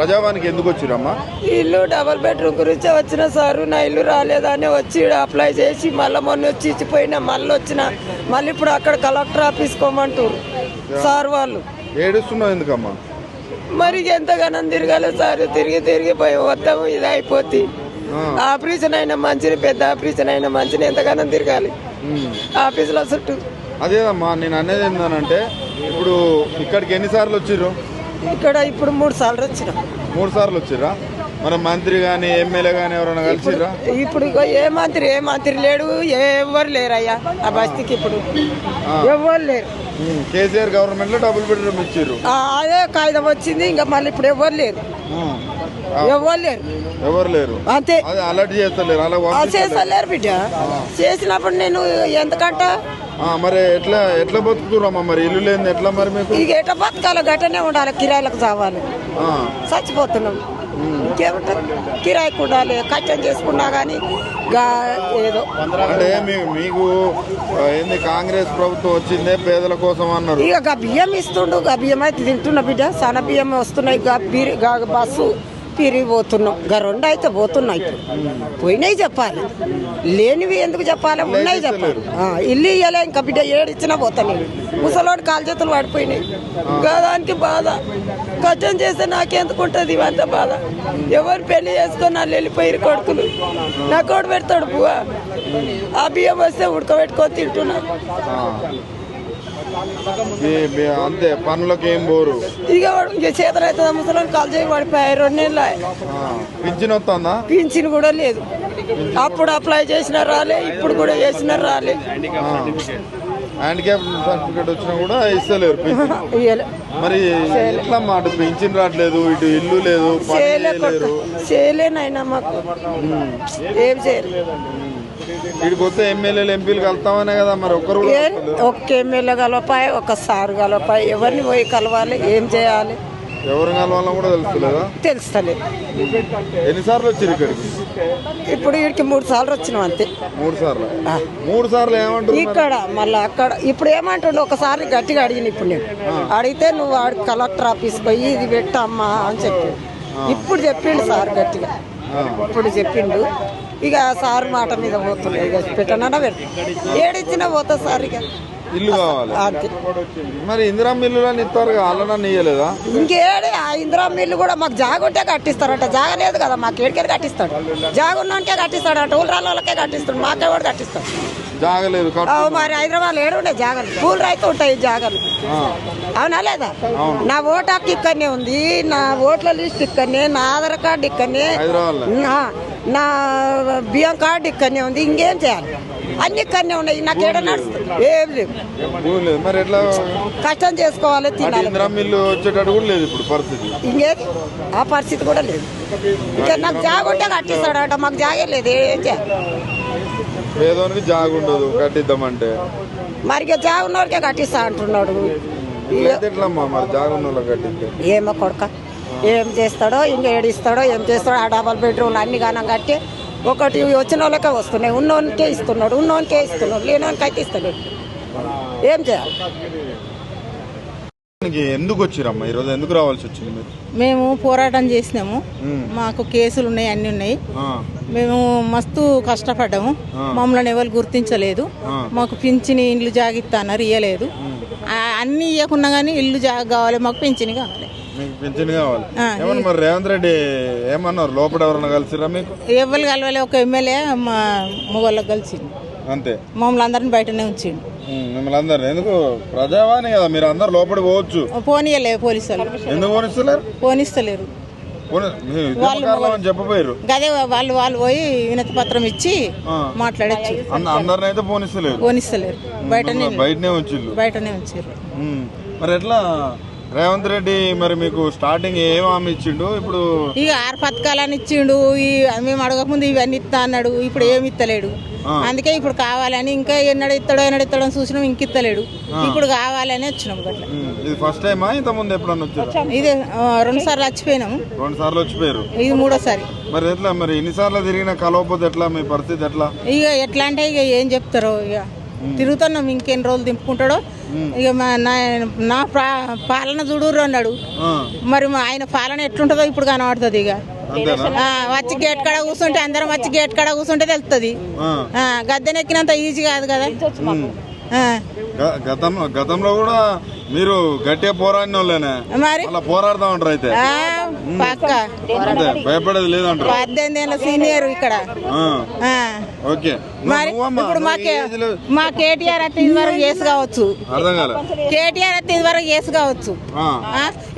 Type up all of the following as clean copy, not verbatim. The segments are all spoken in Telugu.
ప్రజావానికి ఎందుకు వచ్చిరమ్మా? ఇల్లు డబుల్ బెడ్రూమ్ గురించి వచ్చిన సారు, నా ఇల్లు రాలేదని వచ్చి అప్లై చేసి మళ్ళీ మొన్న వచ్చి ఇచ్చిపోయినా, మళ్ళీ వచ్చిన మళ్ళీ ఇప్పుడు అక్కడ కలెక్టర్ ఆఫీస్ కోమంటారు సార్ వాళ్ళు. ఏడుస్తున్నావు ఎందుకమ్మా? మరి ఎంతగానో తిరగాలి సార్, తిరిగిపోయి వద్దాము ఇది అయిపోతుంది. ఆపరేషన్ అయినా మంచిని, పెద్ద ఆపరేషన్ అయినా మంచిని, ఎంతగానో తిరగాలి ఆఫీసులో చుట్టూ. అదేదమ్మా నేను అనేది ఏంటంటే, ఇప్పుడు ఇక్కడికి ఎన్నిసార్లు వచ్చిర్రు? ఇక్కడ ఇప్పుడు 3 సార్లు వచ్చిన. 3 సార్లు వచ్చిర్రా? మన మంత్రి కానీ ఎమ్మెల్యే కానీ ఎవరైనా కలిసిర్రా? ఇప్పుడు ఏ మంత్రి లేడు, ఎవరు లేరయ్యా ఆ బస్తీకి. ఇప్పుడు ఎవరు లేరు. కేసీఆర్ గవర్నమెంట్ లో డబుల్ బెడ్రూమ్ ఇచ్చిర్రు, అదే కాగితం వచ్చింది. ఇంకా మళ్ళీ ఇప్పుడు ఎవరు లేరు, ఎవరు లేరు అంతే. అదే అలర్ట్ చేస్తలేరు, అలా చేస్తలేరు బిడ్డ. చేసినప్పుడు నేను ఎందుకంట మరి ఎట్లా బతుకుతురమ్మా? మరి ఇల్లు లేదు ఎట్లా మరి మీకు? ఇక ఎట్లా బతకాలి, గట్టనే ఉండాలి, కిరాయిలకు చావాలి, చచ్చిపోతున్నాం. ఇంకేముంటుంది, కిరాయికి ఉండాలి, కష్టం చేసుకున్నా కానీ ఏదో. అంటే మీకు ఏంది కాంగ్రెస్ ప్రభుత్వం వచ్చిందే పేదల కోసం అన్నారు. ఇక బియ్యం ఇస్తుండు, బియ్యం అయితే తింటున్నా బిడ్డ. సన్న బియ్యం వస్తున్నాయి, బస్సు తిరిగిపోతున్నాం. 2 అయితే పోతున్నాయి. పోయినాయి చెప్పాలి, లేనివి ఎందుకు చెప్పాలి, ఉన్నాయి చెప్పాలి. ఇల్లు ఇయ్యలే ఇంకా బిడ్డ, ఏడిచ్చినా పోతాను. ముసలోడు కాలు చేతులు పడిపోయినాయి. దానికి బాధ, కష్టం చేస్తే నాకెందుకుంటుంది ఇవంతా బాధ. ఎవరు పెళ్లి చేసుకొని వాళ్ళు వెళ్ళిపోయారు కొడుకులు. నా కొడు పెడతాడు పువ్వా, ఆ బియ్యం వస్తే ఉడకబెట్టుకొని తింటున్నా. అంతే, పనులకు ఏం పోరు. ఇక చేతలు అవుతుందా, ముసలి కాలు చేయి పడిపోయారు. 2 నెలలు పింఛన్ వస్తుందా? పింఛన్ కూడా లేదు. అప్పుడు అప్లై చేసినా రాలే, ఇప్పుడు కూడా చేసినా రాలే. హ్యాండిక్యాప్ సర్టిఫికేట్ వచ్చినా కూడా ఇస్తలేరు. మరి ఎట్లా మాట పింఛన్ రావట్లేదు, ఇటు ఇల్లు లేదు, చేయలేనైనా మాకు ఏం చేయలేదు. ఇక్కడికి వస్తే ఎమ్మెల్యేలు ఎంపీలు కలుస్తామనే కదా, మరి ఒక్క ఎమ్మెల్యే కలపాయి, ఒక సార్ కలపాయి. ఎవరిని పోయి కలవాలి, ఏం చేయాలి, ఎవరు కలవాలని కూడా తెలుస్తలేదా? తెలుస్తలేదు. ఎన్నిసార్లు వచ్చారు ఇక్కడికి? ఇప్పుడు వీడికి 3 సార్లు వచ్చినాం అంతే. 3 సార్లు ఏమంటారు ఇక్కడ మళ్ళీ అక్కడ? ఇప్పుడు ఏమంటుండే, ఒకసారి గట్టిగా అడిగిన. ఇప్పుడు నేను అడిగితే నువ్వు కలెక్టర్ ఆఫీస్ పోయి ఇది పెట్టమ్మా అని చెప్పి ఇప్పుడు చెప్పిండు సార్ గట్టిగా. ఇప్పుడు చెప్పిండు, ఇక సార్ మాట మీద పోతున్నాయి. ఇక పెట్టనన్నా పెడతా, ఏడిచ్చినా పోతా సార్. ఇక ఇల్లు కావాలి అంతే. మరి ఇందిరా మిల్లు ఇస్తారు, వాళ్ళని ఇయ్యలేదా? ఇంకేడే ఆ ఇందిరా మిల్లు కూడా మాకు జాగ ఉంటే కట్టిస్తారట. జాగ లేదు కదా మాకు, ఏడికేది కట్టిస్తాడు. జాగ ఉన్నాకే కట్టిస్తాడు, టూల్ రాళ్ళకే కట్టిస్తాడు, మాకే కూడా కట్టిస్తాడు. జాగలేదు మరి హైదరాబాద్ ఏడుండే జాగలు, పూలు రైతు ఉంటాయి జాగలు. అవునా లేదా? నా ఓటు హక్కు ఇక్కడనే ఉంది, నా ఓట్ల లిస్ట్ ఇక్కడనే, నా ఆధార్ కార్డు ఇక్కడనే, నా బియ్యం కార్డు ఇక్కడనే ఉంది. ఇంకేం చేయాలి, అన్ని ఇక్కడనే ఉన్నాయి. నాకు ఏడ నడుస్తుంది, ఏం లేదు. మరి ఎట్లా కష్టం చేసుకోవాలి, తినాలి. వచ్చేటట్టు కూడా లేదు ఇప్పుడు పరిస్థితి. ఇంకేది ఆ పరిస్థితి కూడా లేదు. ఇంకా నాకు జాగ ఉంటే కట్టిస్తాడట, మాకు జాగే లేదు. ఏం చేయాలి, పేదోనికి జాగ ఉండదు కట్టిద్దామంటే. మరి ఇక జాగ ఉన్నోడికే కట్టిస్తా అంటున్నాడు. మరి జాగ ఉన్న కట్టిద్దాం ఏమో కొడుక, ఏం చేస్తాడో, ఇంకా ఏడిస్తాడో, ఏం చేస్తాడో. ఆ డబల్ బెడ్రూమ్లు అన్ని గానం కట్టి ఒకటి వచ్చిన వాళ్ళకే వస్తున్నాయి. ఉన్నోనికే ఇస్తున్నాడు, లేనోనికి అయితే ఇస్తలేడు. ఏం చేయాలి? ఎందుకు వచ్చిరమ్మా ఈరోజు, ఎందుకు రావాల్సి వచ్చింది మీరు? మేము పోరాటం చేసినాము, మాకు కేసులు ఉన్నాయి, అన్ని ఉన్నాయి. మేము మస్తు కష్టపడ్డాము, మమ్మల్ని ఎవరు గుర్తించలేదు. మాకు పింఛని ఇల్లు జాగిస్తాన్నారు, ఇయ్యలేదు. అన్ని ఇవ్వకున్నా కానీ ఇల్లు జాగ కావాలి, మాకు పింఛని కావాలి. పింఛన్ కావాలి. మరి రేవంత్ రెడ్డి ఏమన్నారు, లోపల ఎవరన్నా కలిసిరా మీకు? ఎవరు కలవాలి, ఒక ఎమ్మెల్యే మా మొగళ్ళకి కలిసిండు అంతే. మమ్మల్ని అందరిని బయటనే ఉంచిండు. మిమ్మల్ని అందరు ఎందుకు? ప్రజావాణి కదా, మీరు అందరు లోపలికి పోవచ్చు. పోనీయలేదు పోలీసు వాళ్ళు. ఎందుకు పోనిస్తలేరు? చెప్పపోయారు గదే, వాళ్ళు పోయి వినతి పత్రం ఇచ్చి మాట్లాడచ్చు. అందరిని అయితే పోనిస్తలేరు, బయటనే ఉంచారు. మరి ఎట్లా రేవంత్ రెడ్డి మరి మీకు స్టార్టింగ్ ఏం హామీ ఇచ్చిండు? ఇప్పుడు ఇక 6 పథకాలని ఇచ్చిండు. మేము అడగకముందు ఇవన్నీ ఇస్తా అన్నాడు, ఇప్పుడు ఏమి ఇస్తలేడు. అందుకే ఇప్పుడు కావాలని, ఇంకా ఎన్నడు ఇస్తాడో అని చూసినాం, ఇంక ఇస్తలేడు. ఇప్పుడు కావాలని వచ్చినాం. ఇది ఫస్ట్ టైమా, ఇంత ముందు ఎప్పుడన్నా వచ్చారు? ఇది 2 సార్లు వచ్చిపోయినాము. 2 సార్లు వచ్చిపోయారు, ఇది 3వ సారి. మరి ఎట్లా, మరి ఎన్నిసార్లు తిరిగినా కలవకపోతే ఎట్లా, మీ పరిస్థితి ఎట్లా? ఇక ఎట్లా అంటే ఇక ఏం చెప్తారో, ఇక తిరుగుతున్నాం, ఇంకెన్ని రోజులు దింపుకుంటాడో. ఇక నా పాలన చూడుర్రు అన్నాడు. మరి ఆయన పాలన ఎట్లుంటుందో ఇప్పుడు కనబడుతుంది. ఇక వచ్చి గేట్ కాడ కూర్చుంటే అందరం వచ్చి గేట్ కాడ కూర్చుంటే తెలుస్తుంది. గద్దెనెక్కినంత ఈజీ కాదు కదా. గతంలో కూడా మీరు గట్టిగా పోరాడిన వాళ్ళేనా? మరి పోరాడుతా ఉంటారు అయితే పక్క భయపడేది లేదంటారు. 18 ఏళ్ళ సీనియర్ ఇక్కడ. మరి ఇప్పుడు మా కేటీఆర్ అయితే ఇది వరకు చేసి కావచ్చు. కేటీఆర్ అయితే ఇది వరకు చేసి కావచ్చు.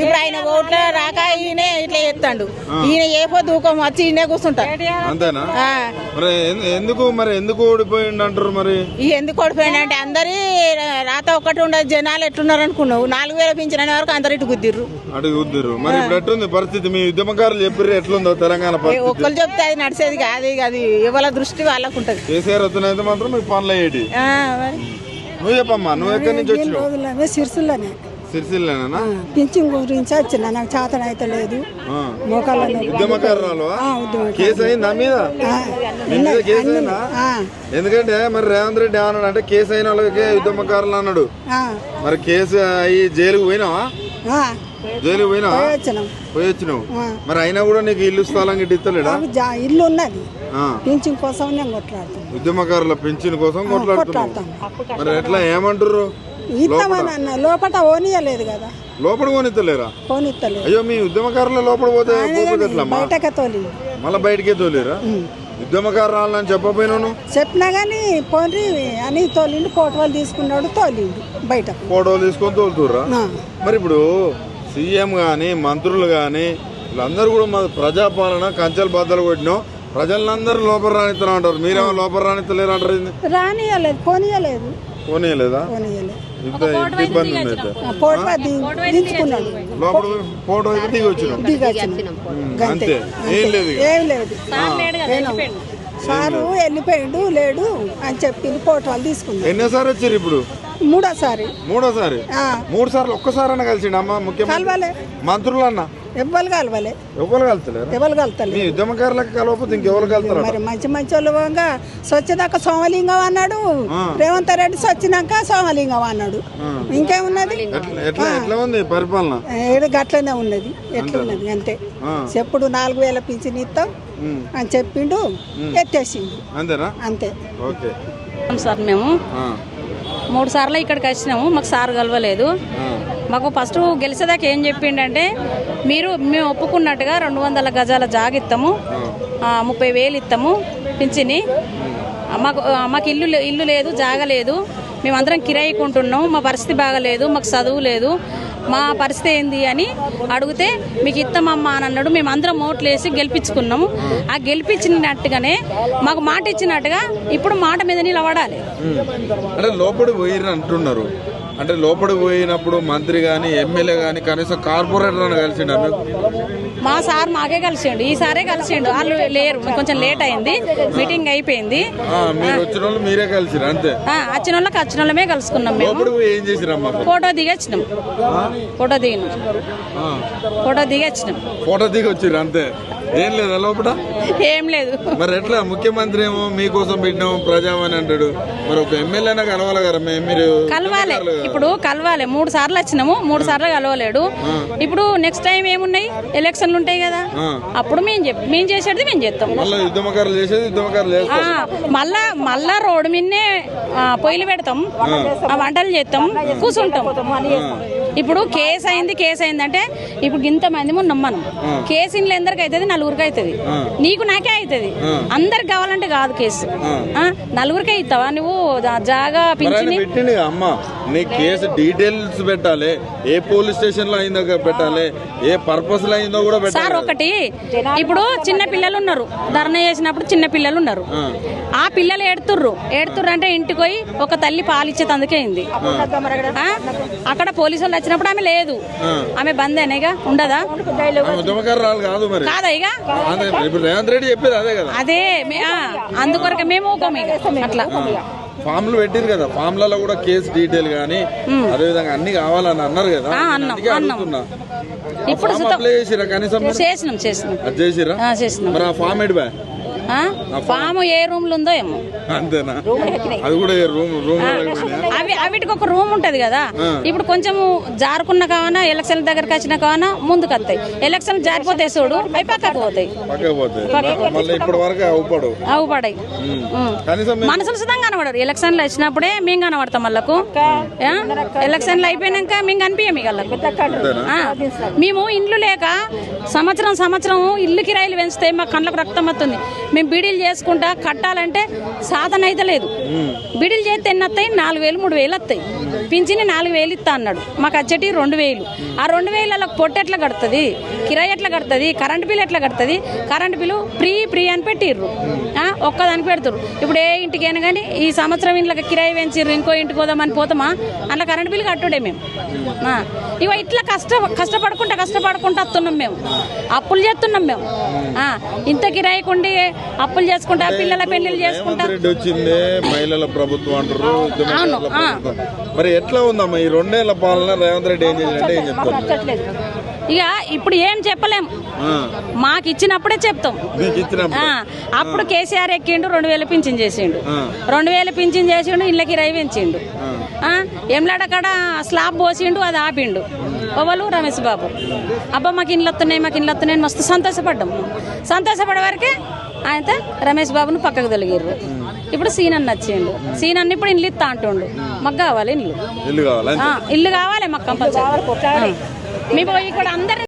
ఇప్పుడు ఆయన ఓట్ల రాక ఈయన ఇట్లా చేస్తాడు. ఈయన ఏ దూకం వచ్చి ఈయనే కూర్చుంటాడు. అంతేనా? ఎందుకు ఓడిపోయిండు అంటారు? మరి ఎందుకు ఓడిపోయిండు అంటే అందరి రాత ఒక్కటి ఉండదు. జనాలు ఎట్లున్నారు అనుకున్నావు? 4000 పింఛన్ అనే వరకు అందరు ఇటు గుద్దిర్రు. మరి ఇప్పుడు ఎట్లుంది పరిస్థితి? మీ ఉద్యమకారులు చెప్పారు ఎట్లుందో తెలంగాణ ఒక్కరు చెప్తే అది నడిచేది కాదు. అది ఎవరి దృష్టి వాళ్ళకు ఉంటది. కేసీఆర్ వస్తున్నది మాత్రం మీకు పనులు అయ్యేటి. నువ్వు చెప్పమ్మా, నువ్వు ఎక్కడి నుంచి వచ్చినావు? సిరిసిల్లనే. సిరిసిల్లేనా? పింఛన్ గురించి వచ్చిన నాకు చేతన అయితే లేదు. ఉద్యమకారులు కేసు అయిందా మీద? కేసు అయిందా? ఎందుకంటే మరి రేవంత్ రెడ్డి ఏమన్నాడు అంటే కేసు అయిన వాళ్ళకి ఉద్యమకారులు అన్నాడు. మరి కేసు అయ్యి జైలుకు పోయినావా? జైలుకు పోయినావా? పోయి వచ్చినావు. మరి అయినా కూడా నీకు ఇల్లు స్థలం గిట్ట ఇస్తలేడా? ఇల్లు ఉన్నది. పింఛన్ కోసం నేను కొట్లాడుతాను. ఉద్యమకారుల పింఛన్ కోసం కొట్లాడుతున్నావు. మరి ఎట్లా ఏమంటారు? లోపల ఓనియలేదు కదా. లోపల పోనిత్తలేరా? పోనిత్తలేదు. అయ్యో, మీ ఉద్యమకారుల లోపల పోతే బయటకే తోలి మళ్ళీ బయటకే తోలేరా? ఉద్యమకారులని చెప్పపోయినాను. చెప్పినా గానీ పోనీ అని తోలిండు. ఫోటోలు తీసుకున్నాడు, తోలిండు బయట. ఫోటోలు తీసుకొని తోలుతుర్రా? మరి ఇప్పుడు సీఎం గాని మంత్రులు గాని వీళ్ళందరూ కూడా మా ప్రజాపాలన కంచెలు బద్దలు కొట్టినాం, ప్రజలందరూ లోపల రానిస్తున్నా అంటారు. మీరేమో లోపల రానిస్తలేరు అంటారు. రానియలేదు, పోనీయలేదు. పోనీయలేదా? ఇంత ఇబ్బంది ఉంది. లోపల ఫోటో అయితే దిగి వచ్చినాం అంతే. ఏం లేదు. సారు వెళ్ళిపోయిండు, లేడు అని చెప్పింది. ఫోటోలు తీసుకున్నాం. ఎన్నోసారి వచ్చారు ఇప్పుడు? మూడోసారి. 3 సార్లు ఒక్కసారైనా కలిసిండు అమ్మ ముఖ్యమంత్రి మంత్రులు అన్న? ఎవ్వరు కలవలే. ఎవరు కలుతలేరు? మీ ఉద్యమకారులకు కలవకపోతే ఇంకెవరు కలుతారు? మరి మంచి వాళ్ళు స్వచ్ఛదాకా సోమలింగం అన్నాడు రేవంత్ రెడ్డి. స్వచ్చినాక సోమలింగం అన్నాడు. ఇంకేమున్నది? ఎట్లా ఉంది పరిపాలన? గట్లనే ఉన్నది. ఎట్లున్నది అంతే. చెప్పుడు 4000 పింఛన్ ఇస్తాం అని చెప్పిండు, ఎత్తేసిండు. అంతేనా? అంతే. ఓకే సార్, మేము 3 సార్లు ఇక్కడికి వచ్చినాము. మాకు సార్ కలవలేదు. మాకు ఫస్ట్ గెలిచేదాకా ఏం చెప్పిండంటే మేము ఒప్పుకున్నట్టుగా 200 గజాల జాగ ఇస్తాము, 30,000 ఇస్తాము పింఛని. మాకు ఇల్లు లేదు, జాగ లేదు, మేమందరం కిరాయికుంటున్నాం, మా పరిస్థితి బాగలేదు, మాకు చదువు లేదు, మా పరిస్థితి ఏంది అని అడిగితే మీకు ఇస్తామమ్మా అని అన్నాడు. మేము అందరం ఓట్లు వేసి గెలిపించుకున్నాము. ఆ గెలిపించినట్టుగానే మాకు మాట ఇచ్చినట్టుగా ఇప్పుడు మాట మీద నిలబడాలి. అంటే లోపలికి పోయిర్రు అంటున్నారు. అంటే లోపలికి పోయినప్పుడు మంత్రి గాని ఎమ్మెల్యే గాని కనీసం కార్పొరేటర్ కలిసిండు? మా సార్ మాకే కలిసిండు, ఈసారే కలిసిండు. వాళ్ళు లేరు, కొంచెం లేట్ అయింది, మీటింగ్ అయిపోయింది. మీరే కలిసిరు అంతే? వచ్చిన వాళ్ళమే కలుసుకున్నాం. మేము ఏం చేసిరమ్మా? ఫోటో దిగొచ్చినాం. ఫోటో దిగి వచ్చిర్రు అంతే? ఏం లేదా లోపల? ఏం లేదు. మరి ఎట్లా? ముఖ్యమంత్రి ఏమో మీకోసం పెట్టినాము ప్రజామని అంటాడు. మరి ఒక ఎమ్మెల్యేనా కలవాలి కదా? మీరు కలవాలి. ఇప్పుడు కలవాలి. 3 సార్లు వచ్చినాము, 3 సార్లు కలవలేడు. ఇప్పుడు నెక్స్ట్ టైం ఏమున్నాయి? ఎలక్షన్లు ఉంటాయి కదా, అప్పుడు మేము చేసేది మేము చేస్తాం. మళ్ళా రోడ్డు మీదనే పొయ్యిలు పెడతాం, వంటలు చేస్తాం, కూర్చుంటాం. ఇప్పుడు కేసు అయిందంటే ఇప్పుడు ఇంతమంది ఉన్నాం మనం. కేసు ఇంట్లో ఎందరికి అవుతుంది? 4గురికి అవుతుంది. నీకు నాకే అవుతుంది. అందరికి కావాలంటే కాదు కేసు. 4గురికే ఇస్తావా నువ్వు? జాగా పింఛని కేసు డీటెయిల్స్ పెట్టాలి. ఏ పోలీస్ స్టేషన్ లో అయిందో పెట్టాలి, ఏ పర్పస్ లో అయిందో కూడా పెట్టాలి. సార్ ఒకటి, ఇప్పుడు చిన్న పిల్లలు ఉన్నారు, ధర్నా చేసినప్పుడు చిన్న పిల్లలు ఉన్నారు. ఆ పిల్లలు ఏడుతుర్రు అంటే ఇంటికి పోయి ఒక తల్లి పాలిచ్చేది అందుకే అయింది. అక్కడ పోలీసు వాళ్ళు వచ్చినప్పుడు ఆమె లేదు, ఆమె బంద్ అనేగా ఉండదా? కాదా? ఇక అదే అందుకొరకే మేము అట్లా ఫామ్లు పెట్టిరు కదా, ఫామ్లలో కూడా కేసు డీటెయిల్ గానీ అదే విధంగా అన్ని కావాలని అన్నారు కదా. ఇప్పుడు అప్లై చేసిరా? కనీసం చేసినాం. చేసిరా? మరి ఆ ఫామ్ ఎడి పాము ఏ రూమ్ లో ఉందో ఏమో. అంతేనా? అది కూడా రూమ్ అవిటికి ఒక రూమ్ ఉంటది కదా. ఇప్పుడు కొంచెం జారుకున్న కావనా ఎలక్షన్ దగ్గరకు వచ్చిన కావనా ముందుకు వస్తాయి. ఎలక్షన్ జారిపోతాయి చూడు, అవి పక్కకు పోతాయి. అవుపడాయి. మనుషులు సుతంగా కనబడరు. ఎలక్షన్లు వచ్చినప్పుడే మేము కనబడతాం. వాళ్ళకు ఎలక్షన్లు అయిపోయినాక మేము కనిపించాం. మేము ఇండ్లు లేక సంవత్సరం ఇల్లు కిరాయిలు పెంచితే మా కళ్ళకు రక్తం వస్తుంది. మేము బీడీలు చేసుకుంటా కట్టాలంటే సాధన అయితే లేదు. బీడీలు చేస్తే ఎన్ని వస్తాయి? 4,000 3,000 వస్తాయి. పింఛని 4,000 ఇస్తా అన్నాడు. మాకు వచ్చేటి 2,000. ఆ 2,000 పొట్టు ఎట్లా కడుతుంది? కిరాయి ఎట్లా కడుతుంది? కరెంట్ బిల్ ఎట్లా కడుతుంది? కరెంట్ బిల్లు ఫ్రీ అని పెట్టిర్రు. ఒక్కదానికి పెడతారు. ఇప్పుడు ఏ ఇంటికైనా కానీ ఈ సంవత్సరం ఇంట్లో కిరాయి పెంచిర్రు, ఇంకో ఇంటికి పోదామని పోతామా? అట్లా కరెంట్ బిల్లు కట్టుడే మేము. ఇక ఇట్లా కష్టపడుకుంటా వస్తున్నాం. మేము అప్పులు చేస్తున్నాం. మేము ఇంత కిరాయికుండి అప్పులు చేసుకుంటా, పిల్లల పెళ్లిళ్ళు చేసుకుంటా. మహిళల ప్రభుత్వం అంటారు. మరి ఎట్లా ఉందమ్మా ఈ 2 ఏళ్ల పాలన? రేవంత్ రెడ్డి ఏం చేయాలంటే ఏం చెప్తారు? ఇక ఇప్పుడు ఏం చెప్పలేం. మాకు ఇచ్చినప్పుడే చెప్తాం. అప్పుడు కేసీఆర్ ఎక్కిండు, 2,000 పింఛన్ చేసిండు. 2,000 పింఛన్ చేసిండు, ఇళ్ళ కిరాయి పెంచిండు. ఎంలాడ కాడ స్లాబ్ పోసిండు, అది ఆపిండు. ఎవరు? రమేష్ బాబు. అబ్బా మాకు ఇండ్లు వస్తున్నాయి మస్తు సంతోషపడ్డాం. సంతోషపడే వరకే ఆయన రమేష్ బాబును పక్కకు తొలగిర్రు. ఇప్పుడు సీనన్న వచ్చిండు. సీనన్న ఇప్పుడు ఇల్లు ఇస్తా అంటుండు. మాకు కావాలి ఇల్లు కావాలి మాకు కంపల్సరీ. మేము ఇక్కడ అందరి